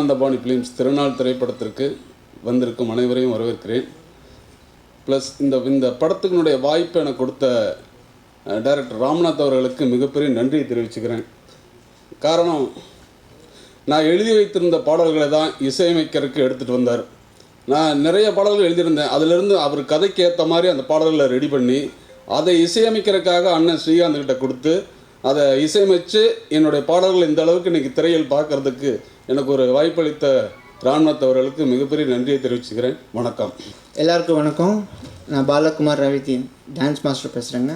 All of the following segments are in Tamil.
ஏகாந்தபாணி ஃபிலிம்ஸ் திருநாள் திரைப்படத்திற்கு வந்திருக்கும் அனைவரையும் வரவேற்கிறேன். ப்ளஸ் இந்த படத்துக்குனுடைய வாய்ப்பை எனக்கு கொடுத்த டைரக்டர் ராம்நாத் அவர்களுக்கு மிகப்பெரிய நன்றியை தெரிவிச்சுக்கிறேன். காரணம், நான் எழுதி வைத்திருந்த பாடல்களை தான் இசையமைக்கிறதுக்கு எடுத்துகிட்டு வந்தார். நான் நிறைய பாடல்கள் எழுதியிருந்தேன். அதிலிருந்து அவர் கதைக்கு ஏற்ற மாதிரி அந்த பாடல்களை ரெடி பண்ணி அதை இசையமைக்கிறதுக்காக அண்ணன் ஸ்ரீகாந்த்கிட்ட கொடுத்து அதை இசையமைச்சு என்னுடைய பாடல்கள் இந்த அளவுக்கு இன்றைக்கி திரையில் பார்க்குறதுக்கு எனக்கு ஒரு வாய்ப்பளித்த ராம்நாத் அவர்களுக்கு மிகப்பெரிய நன்றியை தெரிவிச்சுக்கிறேன். வணக்கம். எல்லாருக்கும் வணக்கம். நான் பாலகுமார் ரவிதீன் டான்ஸ் மாஸ்டர் பேசுகிறேங்க.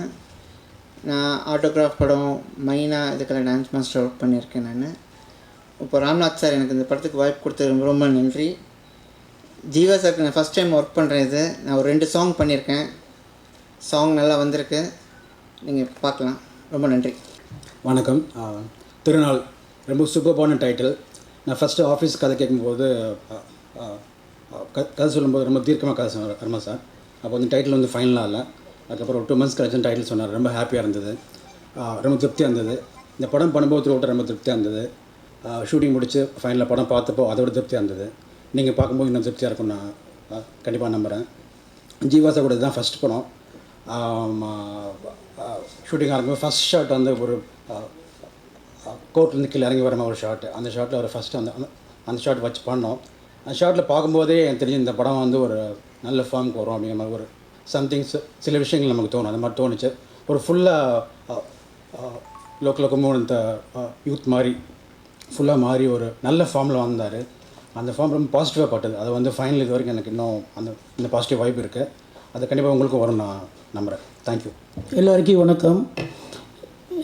நான் ஆட்டோகிராஃப் படம் மைனா இதுக்கெல்லாம் டான்ஸ் மாஸ்டர் ஒர்க் பண்ணியிருக்கேன். நான் இப்போ ராம்நாத் சார் எனக்கு இந்த படத்துக்கு வாய்ப்பு கொடுத்தது ரொம்ப நன்றி. ஜீவா சாருக்கு நான் ஃபஸ்ட் டைம் ஒர்க் பண்ணுறேன். இது நான் ஒரு 2 சாங் பண்ணியிருக்கேன். சாங் நல்லா வந்திருக்கு, நீங்கள் பார்க்கலாம். ரொம்ப நன்றி. வணக்கம். திருநாள் ரொம்ப சூப்பர்பான டைட்டில். நான் ஃபஸ்ட்டு ஆஃபீஸ் கதை கேட்கும்போது கதை சொல்லும்போது ரொம்ப தீர்க்கமாக கதை சொன்னார் வர்மா சார். அப்போ வந்து டைட்டில் வந்து ஃபைனலாக இல்லை. அதுக்கப்புறம் 2 months கழிச்சு டைட்டில் சொன்னார். ரொம்ப ஹாப்பியாக இருந்தது, ரொம்ப திருப்தியாக இருந்தது. இந்த படம் பண்ணும்போது த்ரூ ரொம்ப திருப்தியாக இருந்தது. ஷூட்டிங் முடித்து ஃபைனலில் படம் பார்த்தப்போ அதோட திருப்தியாக இருந்தது. நீங்கள் பார்க்கும்போது இன்னும் திருப்தியாக இருக்கும்னு நான் கண்டிப்பாக நம்புகிறேன். ஜீவா சார் கூட இதுதான் ஃபஸ்ட் படம். ஷூட்டிங் ஆரம்பிக்கும் ஃபஸ்ட் ஷாட் வந்து ஒரு கோர்ட்லேருந்து கீழே இறங்கி வரமா ஒரு ஷாட்டு. அந்த ஷாட்டில் ஒரு ஃபஸ்ட்டு அந்த ஷாட் வச்சு பண்ணோம். அந்த ஷாட்டில் பார்க்கும்போதே எனக்கு தெரிஞ்சு இந்த படம் வந்து ஒரு நல்ல ஃபார்முக்கு வரும் அப்படிங்கிற மாதிரி ஒரு சம்திங்ஸ் சில விஷயங்கள் நமக்கு தோணும். அந்த மாதிரி தோணுச்சு. ஒரு ஃபுல்லாக லோக்கல் இந்த யூத் மாதிரி ஃபுல்லாக மாறி ஒரு நல்ல ஃபார்மில் வந்தார். அந்த ஃபார்ம் ரொம்ப பாசிட்டிவாக பட்டது. அது வந்து ஃபைனல் இது வரைக்கும் எனக்கு இன்னும் இந்த பாசிட்டிவ் வைப் இருக்குது. அது கண்டிப்பாக உங்களுக்கும் வரும் நான் நம்புகிறேன். தேங்க்யூ. எல்லாருக்கும் வணக்கம்.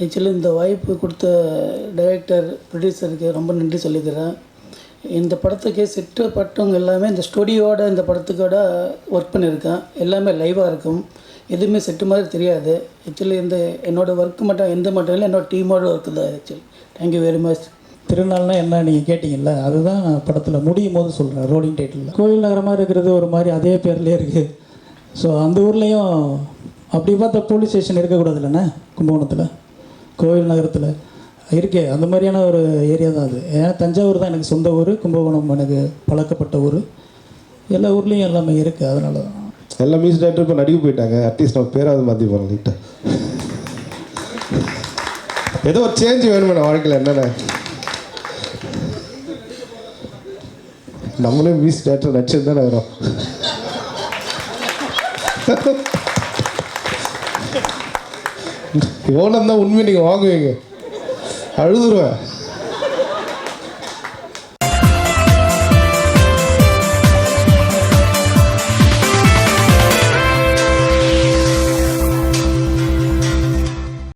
ஆக்சுவலி இந்த வாய்ப்பு கொடுத்த டைரக்டர் ப்ரொடியூசருக்கு ரொம்ப நன்றி சொல்லிக்கிறேன். இந்த படத்துக்கு செட்டு பட்டவங்க எல்லாமே இந்த ஸ்டுடியோட இந்த படத்துக்கோட ஒர்க் பண்ணியிருக்கேன். எல்லாமே லைவாக இருக்கும், எதுவுமே செட்டு மாதிரி தெரியாது. ஆக்சுவலி என்னோடய ஒர்க்கு மட்டும் இல்லை, என்னோடய டீமோட ஒர்க்கு தான். Actually thank you very much. திருநாள்னால் என்ன நீங்கள் கேட்டிங்கல்ல, அதுதான் படத்தில் முடியும் போது சொல்கிறேன். ரோடிங் டைட்டில் கோயில் நகரமாக இருக்கிறது ஒரு மாதிரி அதே பேர்லேயே இருக்குது. ஸோ அந்த ஊர்லேயும் அப்படி பார்த்தா போலீஸ் ஸ்டேஷன் இருக்கக்கூடாது இல்லைண்ணே. கும்பகோணத்தில் கோயில் நகரத்தில் இருக்கே அந்த மாதிரியான ஒரு ஏரியா தான் அது. ஏன்னா தஞ்சாவூர் தான் எனக்கு சொந்த ஊர், கும்பகோணம் எனக்கு பழக்கப்பட்ட ஊர். எல்லா ஊர்லேயும் எல்லாமே இருக்குது. அதனால தான் எல்லா மியூசிக் டைரக்டர் இப்போ நடிக்க போயிட்டாங்க. அட்லீஸ்ட் நம்ம பேராவது மாற்றி போகிறோம். லைட்டாக ஏதோ ஒரு சேஞ்ச் வேணுமே வாழ்க்கையில். என்னென்ன நம்மளே மியூசிக் டைரக்டர் நடிச்சது தானே வரும். எவ்வளோ தான் உண்மையை நீங்கள் வாங்குவீங்க, அழுதுருவேன்.